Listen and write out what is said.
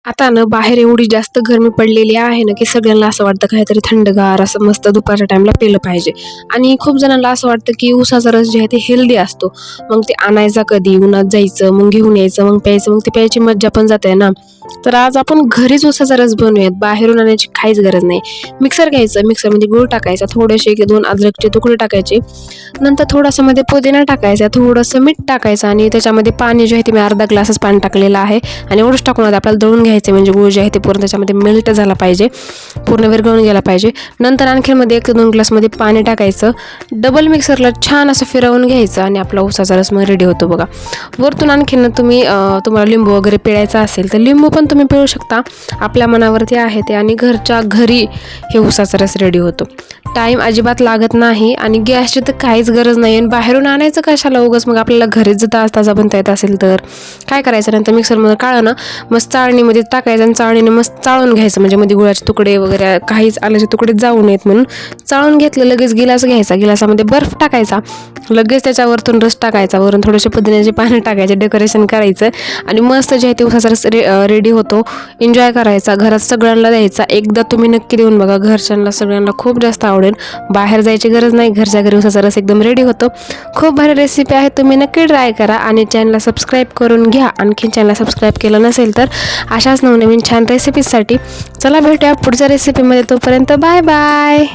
आता ना बाहेर एवढी जास्त गरमी पडलेली आहे ना, की सगळ्यांना असं वाटतं काहीतरी थंडगार असं मस्त दुपारच्या टाईमला पिलं पाहिजे. आणि खूप जणांना असं वाटतं, की उसाचा रस जे आहे ते हेल्दी असतो. मग ते आणायचा कधी, उन्हात जायचं, मग घेऊन यायचं, मग प्यायचं, मग ती प्यायची मज्जा पण जाते ना. तर आज आपण घरीच उसाचा रस बनवूयात. बाहेरून आणायची काहीच गरज नाही. मिक्सर घ्यायचं, मिक्सरमध्ये गूळ टाकायचा, थोडेसे 2 अद्रकचे तुकडे टाकायचे. नंतर थोडासा मध्ये पुदिना टाकायचा, थोडंसं मीठ टाकायचं आणि त्याच्यामध्ये पाणी जे आहे ते मी अर्धा ग्लासच पाणी टाकलेलं आहे आणि एवढंच टाकून आपल्याला दळून घ्यायचं, म्हणजे गूळ जे आहे ते पूर्ण त्याच्यामध्ये मेल्ट झाला पाहिजे, पूर्ण विरघळून गेला पाहिजे. नंतर आणखीन मध्ये 1 ते 2 ग्लासमध्ये पाणी टाकायचं, डबल मिक्सरला छान असं फिरवून घ्यायचं आणि आपला उसाचा रस मग रेडी होतो बघा. वरतून आणखीन तुम्ही तुम्हाला लिंबू वगैरे पिळायचा असेल तर लिंबू पण तुम्ही पिळू शकता, आपल्या मनावरती आहे ते. आणि घरच्या घरी हे उसाचा रस रेडी होतो. टाईम अजिबात लागत नाही आणि गॅसची तर काहीच गरज नाही आणि बाहेरून आणायचं कशाला उगाच. मग आपल्याला घरीच जर ताजा बनता येत असेल तर काय करायचं, नंतर मिक्सरमध्ये काढलं ना, मस्त चाळणीमध्ये टाकायचं आणि चाळणीने मस्त चाळून घ्यायचं, म्हणजे मध्ये गुळाचे तुकडे वगैरे काहीच आल्याचे तुकडे जाऊ नयेत म्हणून चाळून घेतलं. लगेच गिलास घ्यायचा, गिलासामध्ये बर्फ टाकायचा, लगेच त्याच्यावरतून रस टाकायचा, वरून थोडेसे पुदिन्याचे पानं टाकायचे, डेकोरेशन करायचं आणि मस्त जे आहे ते उसाचा रस रेडी होतो. एन्जॉय करायचा, घरात सगळ्यांना द्यायचा. एकदा तुम्ही नक्की देऊन बघा, घरच्यांना सगळ्यांना खूप जास्त आवडेल. बाहेर जायची गरज नाही, घरच्या घरी उसाचा रस एकदम रेडी होतो. खूप भारी रेसिपी आहे, तुम्ही नक्की ट्राय करा आणि चॅनलला सबस्क्राईब करून घ्या. आणखीन चॅनलला सबस्क्राईब केलं नसेल तर अशाच नवनवीन छान रेसिपीजसाठी चला भेटूया पुढच्या रेसिपीमध्ये. तोपर्यंत बाय बाय.